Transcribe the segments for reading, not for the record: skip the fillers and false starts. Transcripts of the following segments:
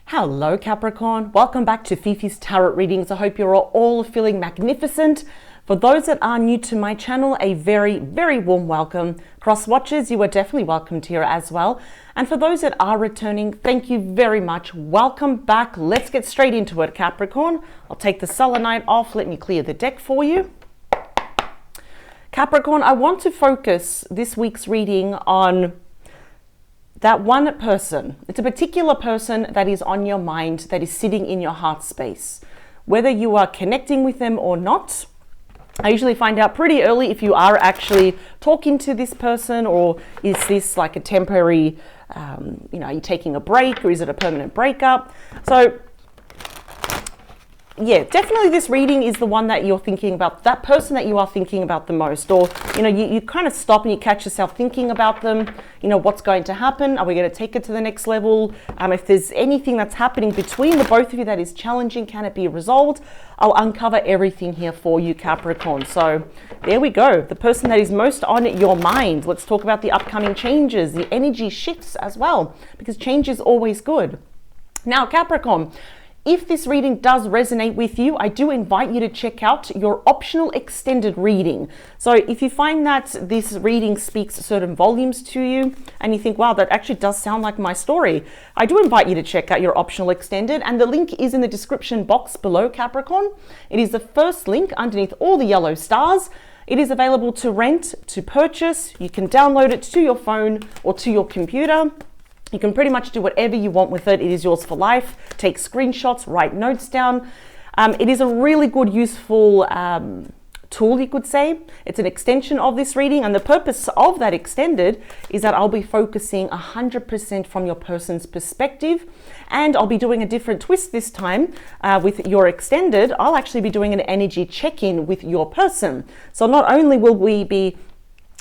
Hello Capricorn, welcome back to Fifi's Tarot Readings. I hope you're all feeling magnificent. For those that are new to my channel, a very warm welcome. Cross watchers, you are definitely welcomed here as well. And for those that are returning, thank you very much. Welcome back. Let's get straight into it, Capricorn. I'll take the selenite off. Let me clear the deck for you. Capricorn, I want to focus this week's reading on that one person. It's a particular person that is on your mind, that is sitting in your heart space. Whether you are connecting with them or not, I usually find out pretty early if you are actually talking to this person, or is this like a temporary, are you taking a break, or is it a permanent breakup? So yeah, definitely this reading is the one that you're thinking about, that person that you are thinking about the most, or, you kind of stop and you catch yourself thinking about them, what's going to happen? Are we going to take it to the next level? If there's anything that's happening between the both of you that is challenging, can it be resolved? I'll uncover everything here for you, Capricorn. So there we go. The person that is most on your mind. Let's talk about the upcoming changes, the energy shifts as well, because change is always good. Now, Capricorn, if this reading does resonate with you, I do invite you to check out your optional extended reading. So if you find that this reading speaks certain volumes to you and you think, wow, that actually does sound like my story, I do invite you to check out your optional extended, and the link is in the description box below, Capricorn. It is the first link underneath all the yellow stars. It is available to rent, to purchase. You can download it to your phone or to your computer. You can pretty much do whatever you want with it. It is yours for life. Take screenshots, write notes down. It is a really good, useful tool, you could say. It's an extension of this reading, and the purpose of that extended is that I'll be focusing 100% from your person's perspective, and I'll be doing a different twist this time with your extended. I'll actually be doing an energy check-in with your person. So not only will we be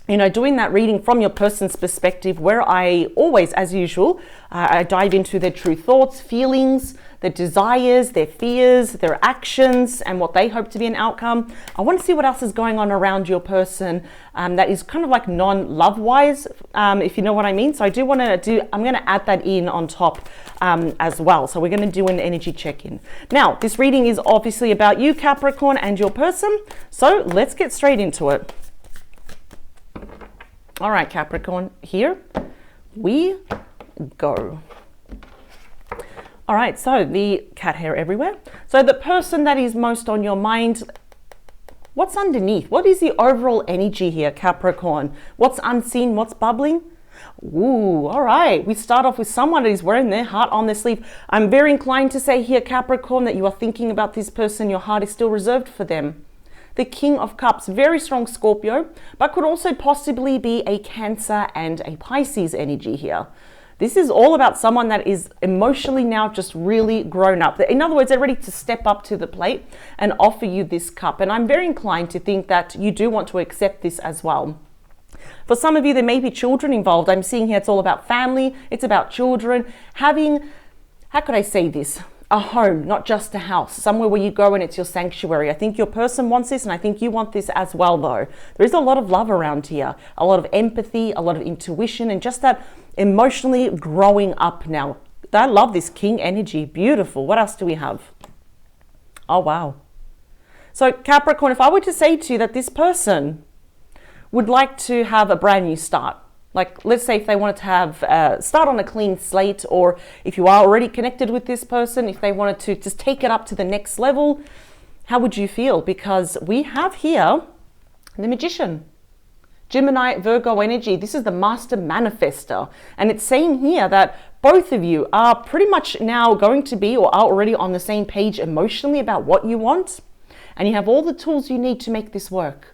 doing that reading from your person's perspective, where I always, as usual, I dive into their true thoughts, feelings, their desires, their fears, their actions, and what they hope to be an outcome. I want to see what else is going on around your person that is kind of like non-love wise, if you know what I mean. So I'm going to add that in on top as well. So we're going to do an energy check-in. Now, this reading is obviously about you, Capricorn, and your person. So let's get straight into it. All right, Capricorn, here we go. All right, so the cat hair everywhere. So the person that is most on your mind, what's underneath? What is the overall energy here, Capricorn? What's unseen? What's bubbling? Ooh, all right. We start off with someone that is wearing their heart on their sleeve. I'm very inclined to say here, Capricorn, that you are thinking about this person. Your heart is still reserved for them. The King of Cups, very strong Scorpio, but could also possibly be a Cancer and a Pisces energy here. This is all about someone that is emotionally now just really grown up. In other words, they're ready to step up to the plate and offer you this cup. And I'm very inclined to think that you do want to accept this as well. For some of you, there may be children involved. I'm seeing here it's all about family. It's about children having, how could I say this? A home, not just a house, somewhere where you go and it's your sanctuary. I think your person wants this, and I think you want this as well, though. There is a lot of love around here, a lot of empathy, a lot of intuition, and just that emotionally growing up now. I love this King energy. Beautiful. What else do we have? Oh, wow. So Capricorn, if I were to say to you that this person would like to have a brand new start, like let's say if they wanted to have start on a clean slate, or if you are already connected with this person, if they wanted to just take it up to the next level, how would you feel? Because we have here the Magician, Gemini, Virgo energy. This is the master manifester, and it's saying here that both of you are pretty much now going to be, or are already on the same page emotionally about what you want, and you have all the tools you need to make this work.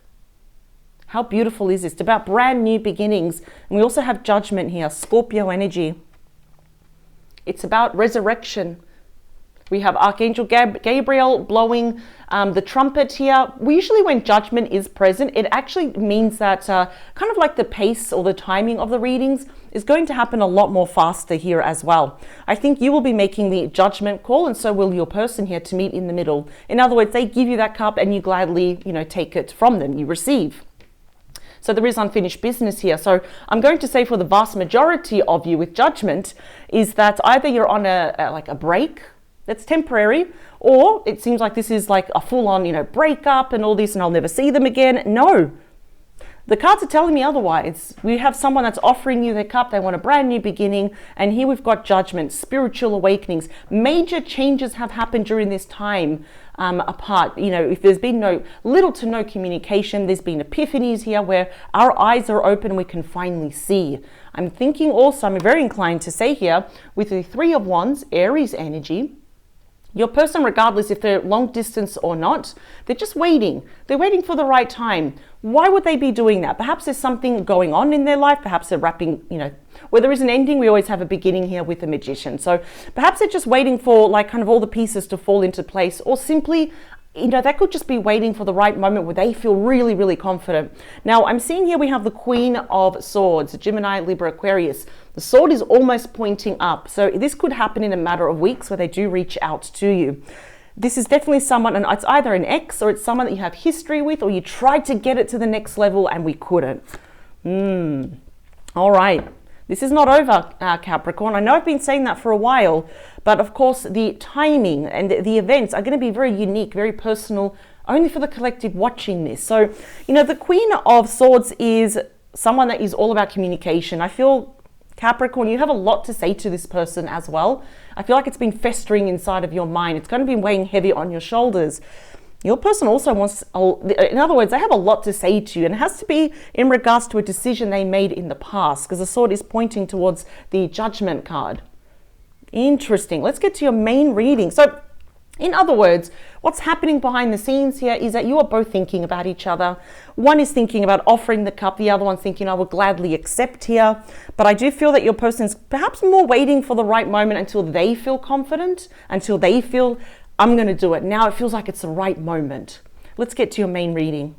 How beautiful is this? It's about brand new beginnings. And we also have Judgment here, Scorpio energy. It's about resurrection. We have Archangel Gabriel blowing the trumpet here. Usually when Judgment is present, it actually means that kind of like the pace or the timing of the readings is going to happen a lot more faster here as well. I think you will be making the judgment call, and so will your person here, to meet in the middle. In other words, they give you that cup and you gladly, take it from them. You receive. So there is unfinished business here. So I'm going to say for the vast majority of you with Judgment is that either you're on a break that's temporary, or it seems like this is like a full-on, breakup and all this, and I'll never see them again. No. The cards are telling me otherwise. We have someone that's offering you their cup. They want a brand new beginning. And here we've got Judgment, spiritual awakenings. Major changes have happened during this time apart. If there's been little to no communication, there's been epiphanies here where our eyes are open and we can finally see. I'm thinking also, I'm very inclined to say here, with the Three of Wands, Aries energy, your person, regardless if they're long distance or not, they're just waiting. They're waiting for the right time. Why would they be doing that? Perhaps there's something going on in their life. Perhaps they're wrapping, where there is an ending, we always have a beginning here with the Magician. So perhaps they're just waiting for kind of all the pieces to fall into place, or simply, that could just be waiting for the right moment where they feel really, really confident. Now, I'm seeing here we have the Queen of Swords, Gemini, Libra, Aquarius. The sword is almost pointing up. So this could happen in a matter of weeks where they do reach out to you. This is definitely someone, and it's either an ex or it's someone that you have history with, or you tried to get it to the next level and we couldn't. All right. This is not over, Capricorn. I know I've been saying that for a while, but of course the timing and the events are going to be very unique, very personal, only for the collective watching this. So, the Queen of Swords is someone that is all about communication. I feel, Capricorn, you have a lot to say to this person as well. I feel like it's been festering inside of your mind. It's going to be weighing heavy on your shoulders. Your person also wants, in other words, they have a lot to say to you, and it has to be in regards to a decision they made in the past, because the sword is pointing towards the Judgment card. Interesting. Let's get to your main reading. So, in other words, what's happening behind the scenes here is that you are both thinking about each other. One is thinking about offering the cup. The other one's thinking, I will gladly accept here. But I do feel that your person's perhaps more waiting for the right moment until they feel confident, until they feel, I'm going to do it. Now it feels like it's the right moment. Let's get to your main reading.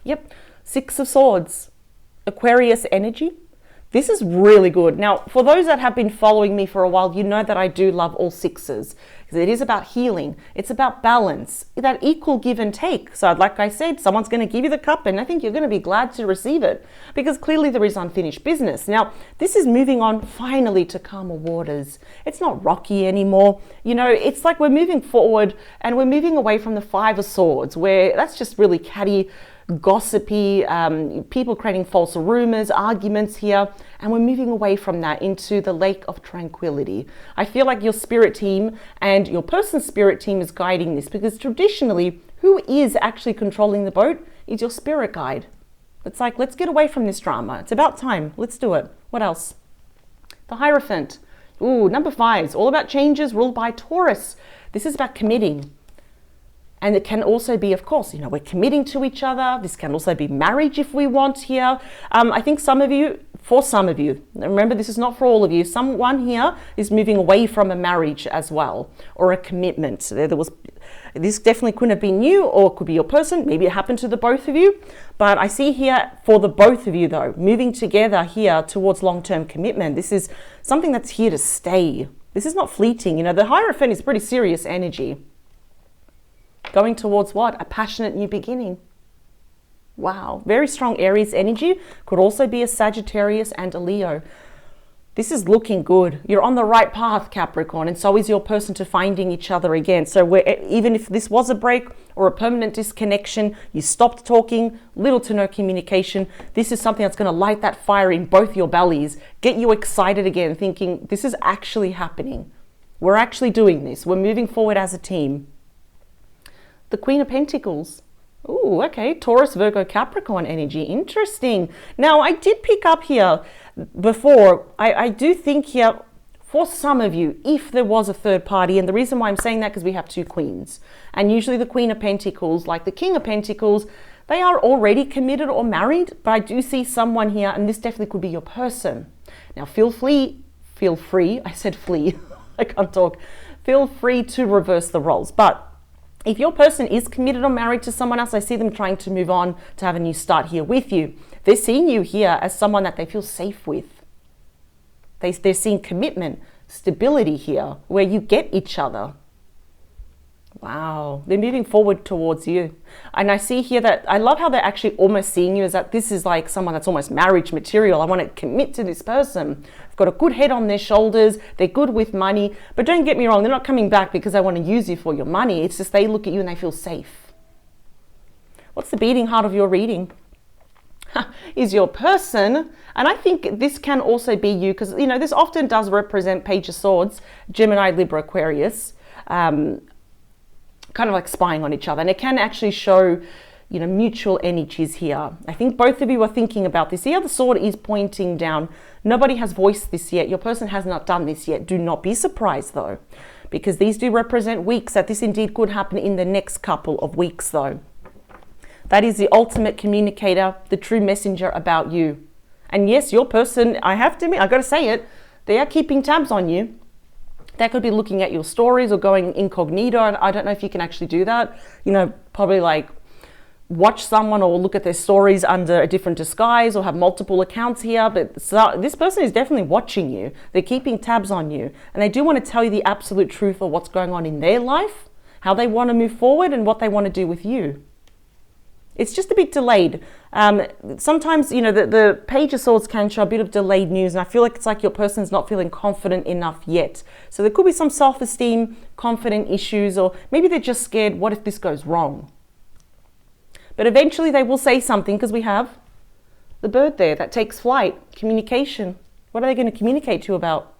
Yep. Six of Swords, Aquarius energy. This is really good. Now, for those that have been following me for a while, you know that I do love all sixes, because it is about healing. It's about balance, that equal give and take. So like I said, someone's going to give you the cup and I think you're going to be glad to receive it, because clearly there is unfinished business. Now, this is moving on finally to calmer waters. It's not rocky anymore. It's like we're moving forward and we're moving away from the Five of Swords, where that's just really catty, gossipy, people creating false rumors, arguments here, and we're moving away from that into the lake of tranquility. I feel like your spirit team and your person's spirit team is guiding this, because traditionally, who is actually controlling the boat is your spirit guide. It's like, let's get away from this drama. It's about time. Let's do it. What else? The Hierophant. Ooh, number 5 is all about changes ruled by Taurus. This is about committing. And it can also be, of course, we're committing to each other. This can also be marriage if we want here. I think for some of you, remember, this is not for all of you. Someone here is moving away from a marriage as well, or a commitment. This definitely couldn't have been you, or it could be your person. Maybe it happened to the both of you. But I see here for the both of you, though, moving together here towards long-term commitment. This is something that's here to stay. This is not fleeting. The Hierophant is pretty serious energy. Going towards what? A passionate new beginning. Wow. Very strong Aries energy. Could also be a Sagittarius and a Leo. This is looking good. You're on the right path, Capricorn, and so is your person to finding each other again. So even if this was a break or a permanent disconnection, you stopped talking, little to no communication, this is something that's going to light that fire in both your bellies, get you excited again, thinking this is actually happening. We're actually doing this. We're moving forward as a team. The Queen of Pentacles. Ooh, okay. Taurus, Virgo, Capricorn energy. Interesting. Now, I did pick up here before. I do think here, for some of you, if there was a third party, and the reason why I'm saying that because we have two queens. And usually the Queen of Pentacles, like the King of Pentacles, they are already committed or married. But I do see someone here, and this definitely could be your person. Now, feel free. I said flee. I can't talk. Feel free to reverse the roles. But if your person is committed or married to someone else, I see them trying to move on to have a new start here with you. They're seeing you here as someone that they feel safe with. They're seeing commitment, stability here, where you get each other. Wow, they're moving forward towards you. And I see here that I love how they're actually almost seeing you as that this is like someone that's almost marriage material. I want to commit to this person. I've got a good head on their shoulders. They're good with money. But don't get me wrong, they're not coming back because they want to use you for your money. It's just they look at you and they feel safe. What's the beating heart of your reading? Is your person, and I think this can also be you because, you know, this often does represent Page of Swords, Gemini, Libra, Aquarius, kind of like spying on each other, and it can actually show, you know, mutual energies here. I think both of you are thinking about this. The other sword is pointing down. Nobody has voiced this yet. Your person has not done this yet. Do not be surprised though, because these do represent weeks, that this indeed could happen in the next couple of weeks though. That is the ultimate communicator, the true messenger about you. And yes, your person, I have to admit, I got to say it, they are keeping tabs on you. They could be looking at your stories or going incognito. And I don't know if you can actually do that. You know, probably like watch someone or look at their stories under a different disguise or have multiple accounts here. But so this person is definitely watching you. They're keeping tabs on you. And they do want to tell you the absolute truth of what's going on in their life, how they want to move forward and what they want to do with you. It's just a bit delayed. Sometimes, you know, the Page of Swords can show a bit of delayed news, and I feel like it's like your person's not feeling confident enough yet. So there could be some self-esteem, confident issues, or maybe they're just scared, what if this goes wrong? But eventually they will say something, because we have the bird there that takes flight, communication. What are they going to communicate to you about?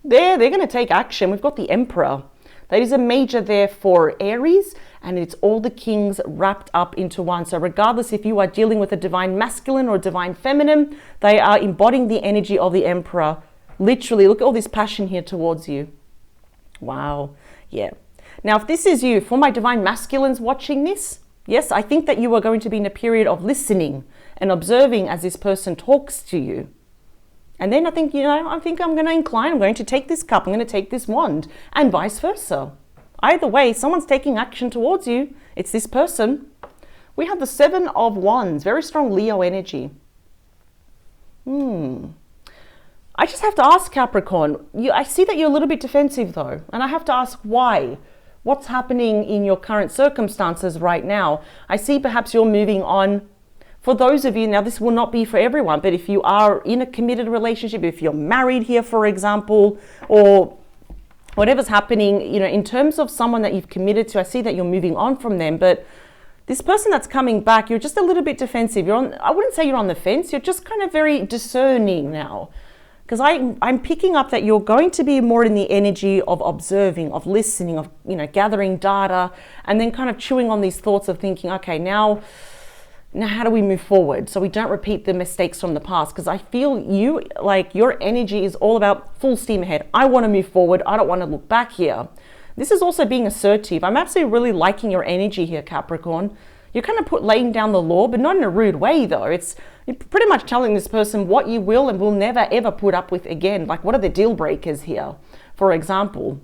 They're going to take action. We've got the Emperor. That is a major there for Aries, and it's all the kings wrapped up into one. So regardless if you are dealing with a divine masculine or a divine feminine, they are embodying the energy of the Emperor. Literally, look at all this passion here towards you. Wow. Yeah. Now, if this is you, for my divine masculines watching this, yes, I think that you are going to be in a period of listening and observing as this person talks to you. And then I think, you know, I'm going to incline, I'm going to take this cup, I'm going to take this wand, and vice versa. Either way, someone's taking action towards you. It's this person. We have the Seven of Wands, very strong Leo energy. I just have to ask, Capricorn, I see that you're a little bit defensive though, and I have to ask why. What's happening in your current circumstances right now? I see perhaps you're moving on. For those of you, now this will not be for everyone, but if you are in a committed relationship, if you're married here, for example, or whatever's happening, you know, in terms of someone that you've committed to, I see that you're moving on from them, but this person that's coming back, you're just a little bit defensive. I wouldn't say you're on the fence, you're just kind of very discerning now. Because I'm picking up that you're going to be more in the energy of observing, of listening, of, you know, gathering data, and then kind of chewing on these thoughts of thinking, okay, now how do we move forward so we don't repeat the mistakes from the past? Because I feel you, like your energy is all about full steam ahead. I want to move forward. I don't want to look back here. This is also being assertive. I'm absolutely really liking your energy here, Capricorn. You're kind of laying down the law, but not in a rude way though. You're pretty much telling this person what you will and will never ever put up with again. Like, what are the deal breakers here? For example,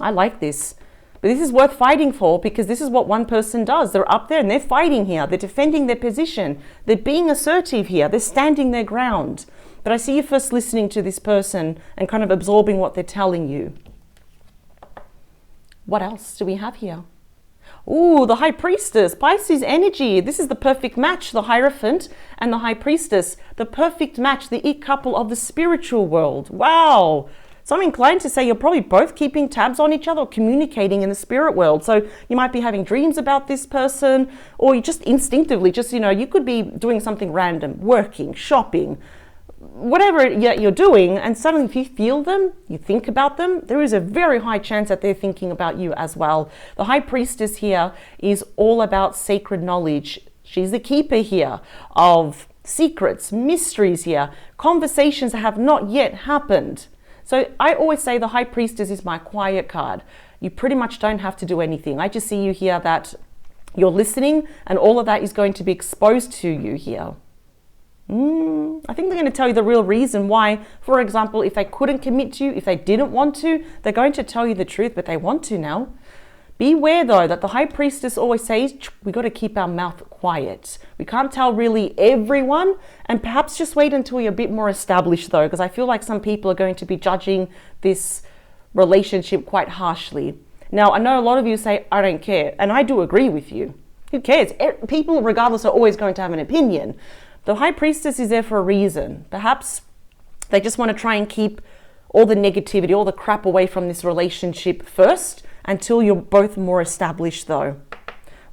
I like this. But this is worth fighting for, because this is what one person does. They're up there and they're fighting here. They're defending their position. They're being assertive here. They're standing their ground. But I see you first listening to this person and kind of absorbing what they're telling you. What else do we have here? Ooh, the High Priestess, Pisces energy. This is the perfect match, the Hierophant and the High Priestess. The perfect match, the it couple of the spiritual world. Wow. So I'm inclined to say you're probably both keeping tabs on each other or communicating in the spirit world. So you might be having dreams about this person, or you just instinctively, just, you know, you could be doing something random, working, shopping, whatever you're doing, and suddenly if you feel them, you think about them, there is a very high chance that they're thinking about you as well. The High Priestess here is all about sacred knowledge. She's the keeper here of secrets, mysteries here, conversations that have not yet happened. So I always say the High Priestess is my quiet card. You pretty much don't have to do anything. I just see you here that you're listening, and all of that is going to be exposed to you here. I think they're going to tell you the real reason why. For example, if they couldn't commit to you, if they didn't want to, they're going to tell you the truth, but they want to now. Beware though that the High Priestess always says we got to keep our mouth quiet. We can't tell really everyone, and perhaps just wait until you're a bit more established though, because I feel like some people are going to be judging this relationship quite harshly. Now, I know a lot of you say, I don't care. And I do agree with you. Who cares? People, regardless, are always going to have an opinion. The High Priestess is there for a reason. Perhaps they just want to try and keep all the negativity, all the crap away from this relationship first, until you're both more established though.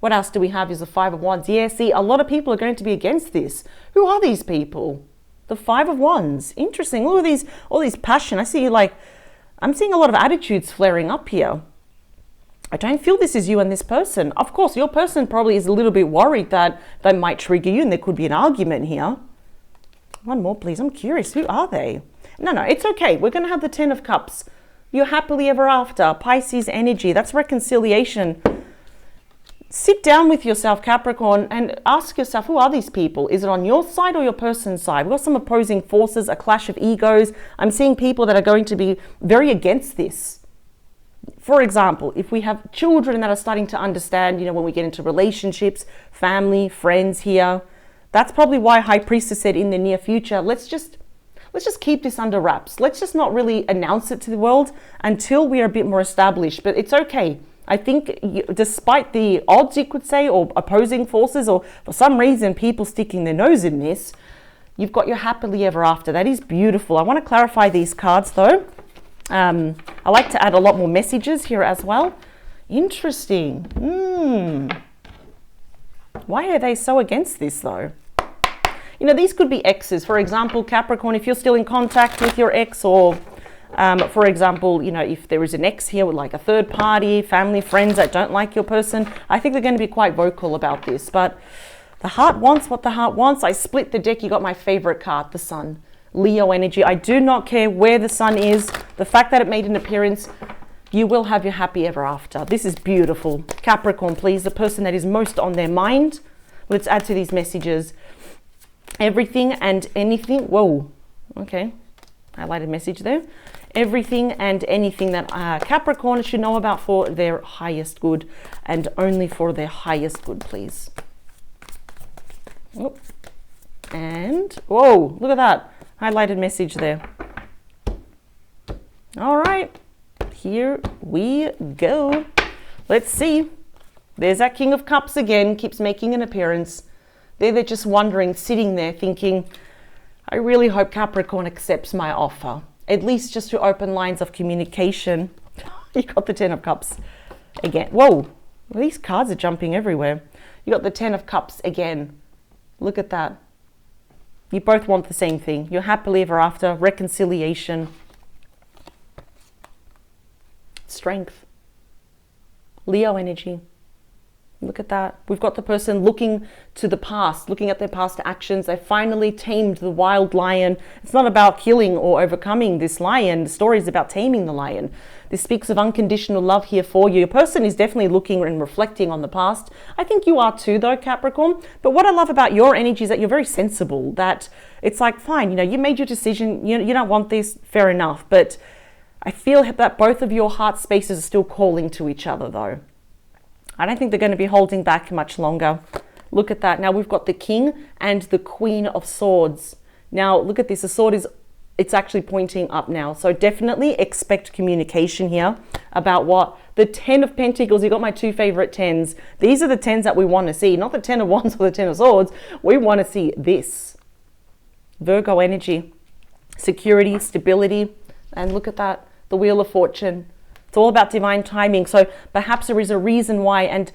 What else do we have is the Five of Wands. Yeah, see, a lot of people are going to be against this. Who are these people? The Five of Wands. Interesting. All these passion. I'm seeing a lot of attitudes flaring up here. I don't feel this is you and this person. Of course, your person probably is a little bit worried that they might trigger you and there could be an argument here. One more, please. I'm curious. Who are they? No, it's okay. We're going to have the Ten of Cups. You're happily ever after. Pisces energy. That's reconciliation. Sit down with yourself, Capricorn, and ask yourself, who are these people? Is it on your side or your person's side? We've got some opposing forces, a clash of egos. I'm seeing people that are going to be very against this. For example, if we have children that are starting to understand, when we get into relationships, family, friends here, that's probably why High Priestess said in the near future, let's just keep this under wraps. Let's just not really announce it to the world until we are a bit more established. But it's okay. I think despite the odds, you could say, or opposing forces, or for some reason people sticking their nose in this, you've got your happily ever after. That is beautiful. I want to clarify these cards though. I like to add a lot more messages here as well. Interesting. Why are they so against this though? These could be exes. For example, Capricorn, if you're still in contact with your ex, or for example, if there is an ex here with like a third party, family, friends that don't like your person, I think they're going to be quite vocal about this. But the heart wants what the heart wants. I split the deck. You got my favorite card, the Sun. Leo energy. I do not care where the Sun is. The fact that it made an appearance, you will have your happy ever after. This is beautiful. Capricorn, please, the person that is most on their mind. Let's add to these messages. Everything and anything. Whoa. Okay. Highlighted message there. Everything and anything that Capricorn should know about for their highest good, and only for their highest good, please. Oh. And, whoa, look at that. Highlighted message there. All right. Here we go. Let's see. There's that King of Cups again, keeps making an appearance. They're just wondering, sitting there thinking, I really hope Capricorn accepts my offer. At least just to open lines of communication. You got the Ten of Cups again. Whoa, these cards are jumping everywhere. You got the Ten of Cups again. Look at that. You both want the same thing. You're happily ever after. Reconciliation. Strength. Leo energy. Look at that. We've got the person looking to the past, looking at their past actions. They finally tamed the wild lion. It's not about killing or overcoming this lion. The story is about taming the lion. This speaks of unconditional love here for you. Your person is definitely looking and reflecting on the past. I think you are too, though, Capricorn. But what I love about your energy is that you're very sensible, that it's like, fine, you made your decision. You don't want this, fair enough. But I feel that both of your heart spaces are still calling to each other, though. I don't think they're going to be holding back much longer. Look at that. Now we've got the King and the Queen of Swords. Now look at this. The sword it's actually pointing up now. So definitely expect communication here about what? The Ten of Pentacles. You got my two favorite tens. These are the tens that we want to see. Not the Ten of Wands or the Ten of Swords. We want to see this. Virgo energy. Security, stability. And look at that. The Wheel of Fortune. It's all about divine timing. So perhaps there is a reason why, and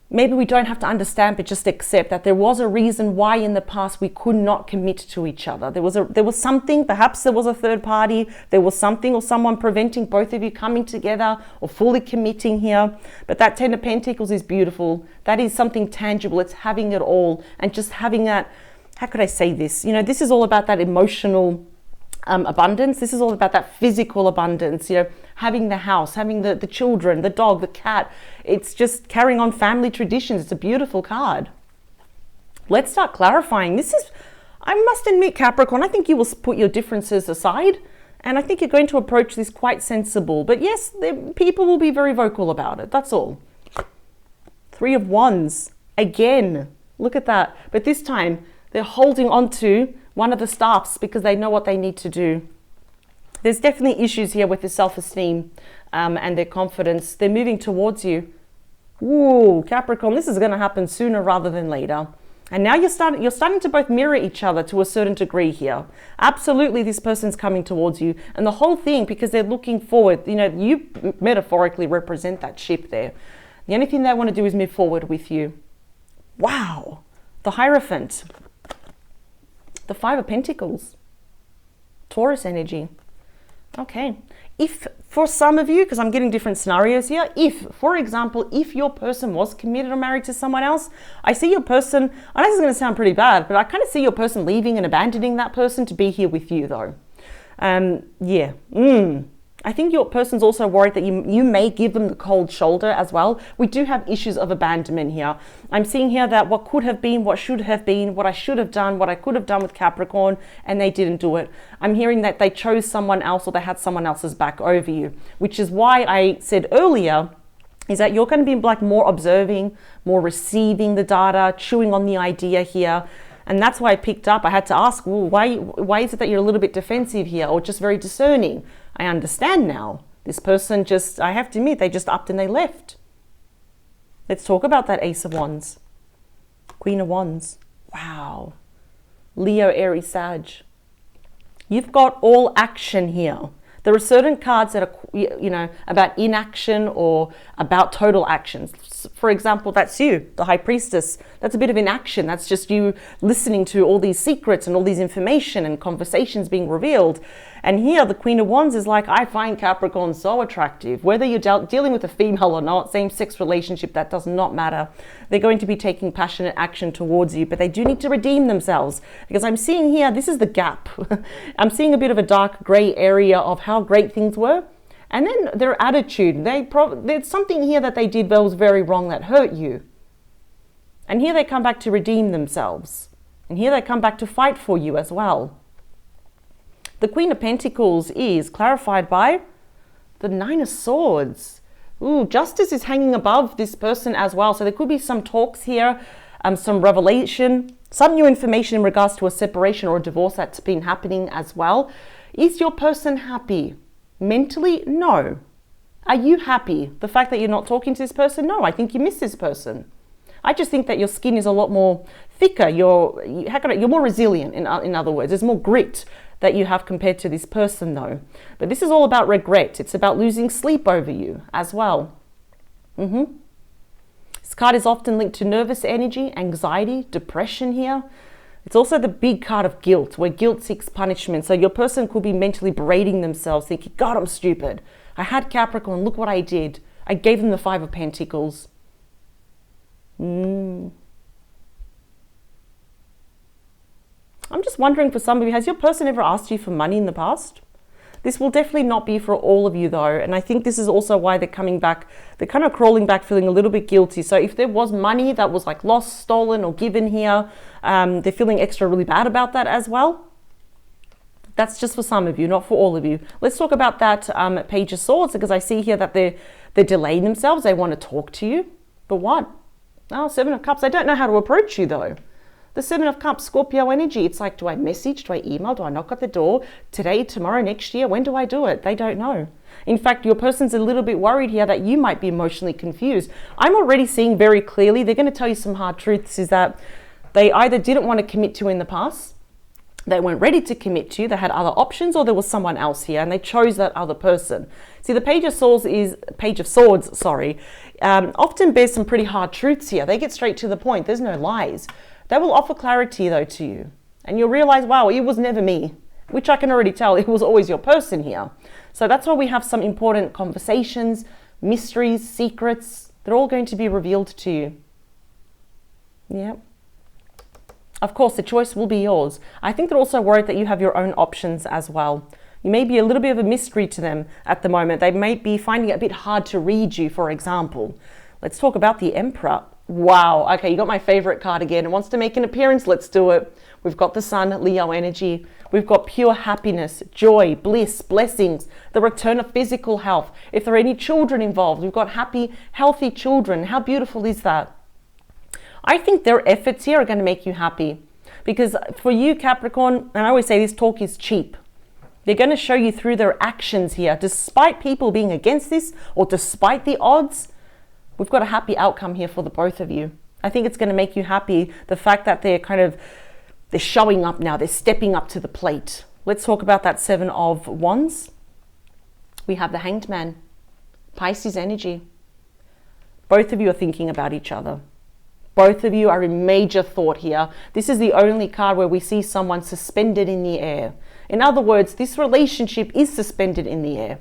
maybe we don't have to understand, but just accept that there was a reason why in the past we could not commit to each other. There was something, perhaps there was a third party, there was something or someone preventing both of you coming together or fully committing here. But that Ten of Pentacles is beautiful. That is something tangible. It's having it all, and just having that, how could I say this? This is all about that emotional abundance. This is all about that physical abundance, having the house, having the children, the dog, the cat. It's just carrying on family traditions. It's a beautiful card. Let's start clarifying. I must admit, Capricorn, I think you will put your differences aside, and I think you're going to approach this quite sensible. But yes, people will be very vocal about it. That's all. Three of Wands. Again, look at that. But this time, they're holding on to one of the staffs because they know what they need to do. There's definitely issues here with their self-esteem and their confidence. They're moving towards you. Ooh, Capricorn, this is going to happen sooner rather than later. And now you're starting to both mirror each other to a certain degree here. Absolutely, this person's coming towards you. And the whole thing, because they're looking forward, you know, you metaphorically represent that ship there. The only thing they want to do is move forward with you. Wow. The Hierophant. The Five of Pentacles. Taurus energy. Okay. If for some of you, because I'm getting different scenarios here, if, for example, if your person was committed or married to someone else, I see your person, I know this is going to sound pretty bad, but I kind of see your person leaving and abandoning that person to be here with you though. Yeah. I think your person's also worried that you may give them the cold shoulder as well. We do have issues of abandonment here. I'm seeing here that what could have been, what should have been, what I should have done, what I could have done with Capricorn, and they didn't do it. I'm hearing that they chose someone else or they had someone else's back over you, which is why I said earlier is that you're going to be like more observing, more receiving the data, chewing on the idea here. And that's why I picked up. I had to ask, well, why is it that you're a little bit defensive here or just very discerning? I understand now. This person just, I have to admit, they just upped and they left. Let's talk about that Ace of Wands. Queen of Wands. Wow. Leo, Aries, Sag. You've got all action here. There are certain cards that are, you know, about inaction or about total actions. For example, that's you, the High Priestess. That's a bit of inaction. That's just you listening to all these secrets and all these information and conversations being revealed. And here, the Queen of Wands is like, I find Capricorn so attractive. Whether you're dealing with a female or not, same-sex relationship, that does not matter. They're going to be taking passionate action towards you, but they do need to redeem themselves. Because I'm seeing here, this is the gap. I'm seeing a bit of a dark gray area of how great things were. And then their attitude, there's something here that they did that was very wrong that hurt you. And here they come back to redeem themselves. And here they come back to fight for you as well. The Queen of Pentacles is clarified by the Nine of Swords. Ooh, justice is hanging above this person as well. So there could be some talks here, some revelation, some new information in regards to a separation or a divorce that's been happening as well. Is your person happy? Mentally, no. Are you happy? The fact that you're not talking to this person? No, I think you miss this person. I just think that your skin is a lot more thicker. You're more resilient, in other words. There's more grit that you have compared to this person though. But this is all about regret. It's about losing sleep over you as well. This card is often linked to nervous energy, anxiety, depression here. It's also the big card of guilt, where guilt seeks punishment. So your person could be mentally berating themselves, thinking, God, I'm stupid. I had Capricorn, look what I did. I gave them the Five of Pentacles. I'm just wondering for some of you, has your person ever asked you for money in the past? This will definitely not be for all of you though. And I think this is also why they're coming back. They're kind of crawling back, feeling a little bit guilty. So if there was money that was like lost, stolen or given here, they're feeling extra really bad about that as well. That's just for some of you, not for all of you. Let's talk about that Page of Swords, because I see here that they're delaying themselves. They want to talk to you. But what? Oh, Seven of Cups. I don't know how to approach you though. The Seven of Cups, Scorpio energy. It's like, do I message? Do I email? Do I knock at the door? Today, tomorrow, next year? When do I do it? They don't know. In fact, your person's a little bit worried here that you might be emotionally confused. I'm already seeing very clearly, they're going to tell you some hard truths, is that they either didn't want to commit to in the past, they weren't ready to commit to, they had other options, or there was someone else here and they chose that other person. See, the Page of Swords often bears some pretty hard truths here. They get straight to the point. There's no lies. They will offer clarity though to you, and you'll realize, wow, it was never me, which I can already tell. It was always your person here. So that's why we have some important conversations, mysteries, secrets. They're all going to be revealed to you. Yeah. Of course, the choice will be yours. I think they're also worried that you have your own options as well. You may be a little bit of a mystery to them at the moment. They may be finding it a bit hard to read you, for example. Let's talk about the Emperor. Wow. Okay, you got my favorite card again. It wants to make an appearance. Let's do it. We've got the Sun, Leo energy. We've got pure happiness, joy, bliss, blessings, the return of physical health. If there are any children involved, we've got happy, healthy children. How beautiful is that? I think their efforts here are going to make you happy, because for you, Capricorn, and I always say this, talk is cheap. They're going to show you through their actions here. Despite people being against this, or despite the odds, we've got a happy outcome here for the both of you. I think it's going to make you happy, the fact that they're showing up now. They're stepping up to the plate. Let's talk about that 7 of Wands. We have the Hanged Man. Pisces energy. Both of you are thinking about each other. Both of you are in major thought here. This is the only card where we see someone suspended in the air. In other words, this relationship is suspended in the air.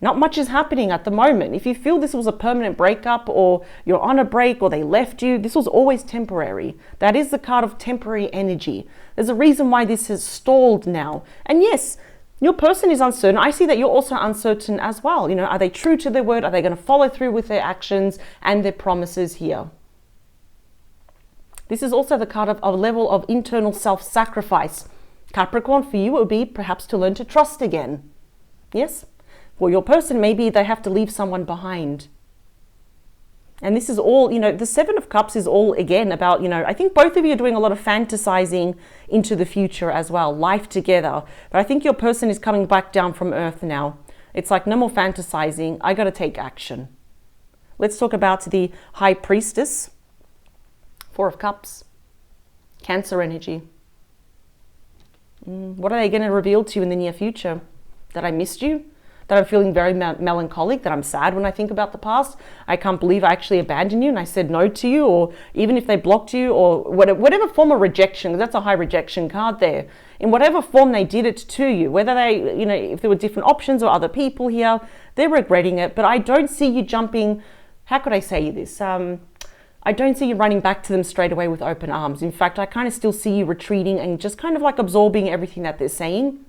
Not much is happening at the moment. If you feel this was a permanent breakup, or you're on a break, or they left you, this was always temporary. That is the card of temporary energy. There's a reason why this has stalled now. And yes, your person is uncertain. I see that you're also uncertain as well. You know, are they true to their word? Are they going to follow through with their actions and their promises here? This is also the card of a level of internal self-sacrifice. Capricorn, for you, it would be perhaps to learn to trust again. Yes? For your person, maybe they have to leave someone behind. And this is all, you know, the 7 of Cups is all, again, about, you know, I think both of you are doing a lot of fantasizing into the future as well, life together. But I think your person is coming back down from earth now. It's like, no more fantasizing. I got to take action. Let's talk about the High Priestess. 4 of Cups. Cancer energy. What are they going to reveal to you in the near future? That I missed you? That I'm feeling very melancholic, that I'm sad when I think about the past. I can't believe I actually abandoned you and I said no to you, or even if they blocked you, or whatever form of rejection, because that's a high rejection card there. In whatever form they did it to you, whether they, you know, if there were different options or other people here, they're regretting it. But I don't see you jumping, how could I say this? I don't see you running back to them straight away with open arms. In fact, I kind of still see you retreating and just kind of like absorbing everything that they're saying.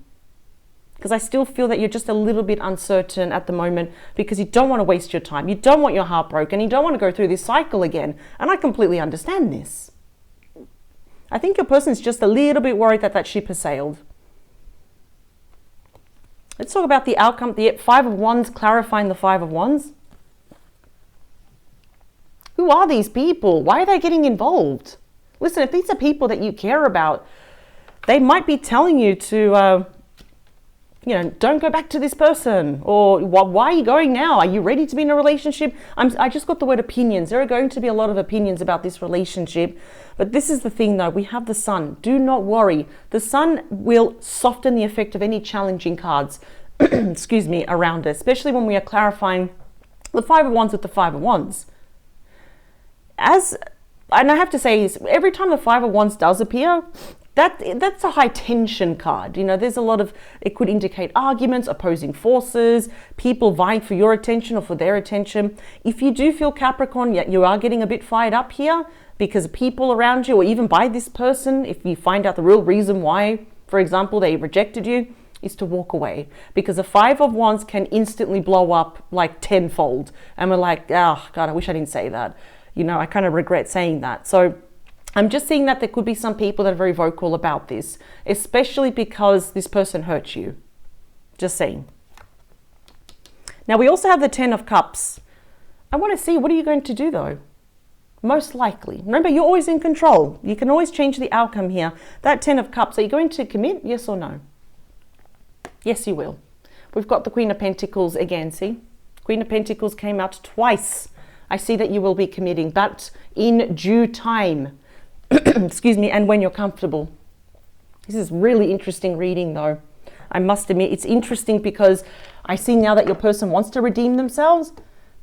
Because I still feel that you're just a little bit uncertain at the moment, because you don't want to waste your time. You don't want your heart broken. You don't want to go through this cycle again. And I completely understand this. I think your person's just a little bit worried that that ship has sailed. Let's talk about the outcome. The 5 of Wands, clarifying the 5 of Wands. Who are these people? Why are they getting involved? Listen, if these are people that you care about, they might be telling you to, you know, don't go back to this person. Or why are you going now? Are you ready to be in a relationship? I just got the word opinions. There are going to be a lot of opinions about this relationship. But this is the thing though, we have the Sun. Do not worry. The Sun will soften the effect of any challenging cards, excuse me, around us, especially when we are clarifying the 5 of Wands with the 5 of Wands. And I have to say, every time the 5 of Wands does appear, that's a high tension card. You know, there's a lot of, it could indicate arguments, opposing forces, people vying for your attention or for their attention. If you do feel, Capricorn, you are getting a bit fired up here because of people around you, or even by this person, if you find out the real reason why, for example, they rejected you, is to walk away. Because the 5 of Wands can instantly blow up like tenfold. And we're like, oh God, I wish I didn't say that. You know, I kind of regret saying that. So I'm just seeing that there could be some people that are very vocal about this, especially because this person hurt you. Just saying. Now we also have the 10 of Cups. I want to see, what are you going to do though? Most likely. Remember, you're always in control. You can always change the outcome here. That 10 of Cups, are you going to commit? Yes or no? Yes, you will. We've got the Queen of Pentacles again, see? Queen of Pentacles came out twice. I see that you will be committing, but in due time. Excuse me, and when you're comfortable. This is really interesting reading though. I must admit, it's interesting because I see now that your person wants to redeem themselves,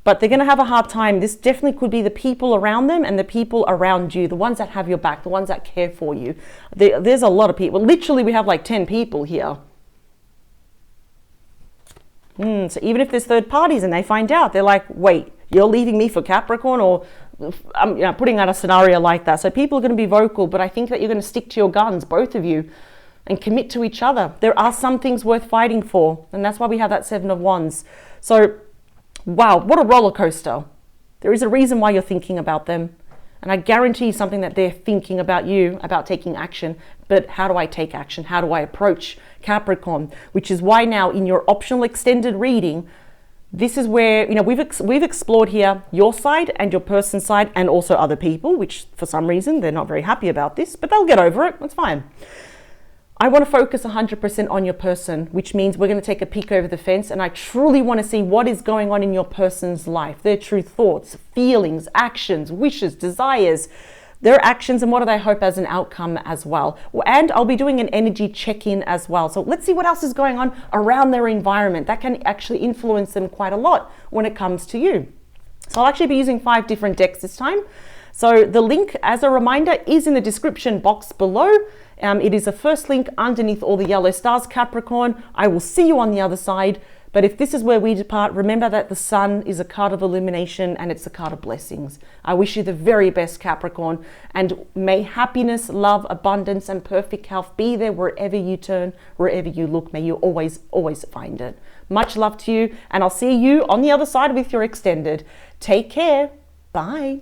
but they're going to have a hard time. This definitely could be the people around them and the people around you, the ones that have your back, the ones that care for you. There's a lot of people. Literally, we have like 10 people here. So even if there's third parties and they find out, they're like, wait, you're leaving me for Capricorn? Or I'm putting out a scenario like that. So people are going to be vocal, but I think that you're going to stick to your guns, both of you, and commit to each other. There are some things worth fighting for, and that's why we have that 7 of Wands. So, wow, what a roller coaster. There is a reason why you're thinking about them. And I guarantee you something that they're thinking about you, about taking action. But how do I take action? How do I approach Capricorn? Which is why now in your optional extended reading, this is where, you know, we've explored here your side and your person's side, and also other people, which for some reason they're not very happy about this, but they'll get over it. It's fine. I want to focus 100% on your person, which means we're going to take a peek over the fence, and I truly want to see what is going on in your person's life, their true thoughts, feelings, actions, wishes, desires, their actions, and what do they hope as an outcome as well. And I'll be doing an energy check-in as well. So let's see what else is going on around their environment. That can actually influence them quite a lot when it comes to you. So I'll actually be using 5 different decks this time. So the link, as a reminder, is in the description box below. It is the first link underneath all the yellow stars, Capricorn. I will see you on the other side. But if this is where we depart, remember that the sun is a card of illumination and it's a card of blessings. I wish you the very best, Capricorn, and may happiness, love, abundance, and perfect health be there wherever you turn, wherever you look. May you always, always find it. Much love to you, and I'll see you on the other side with your extended. Take care. Bye.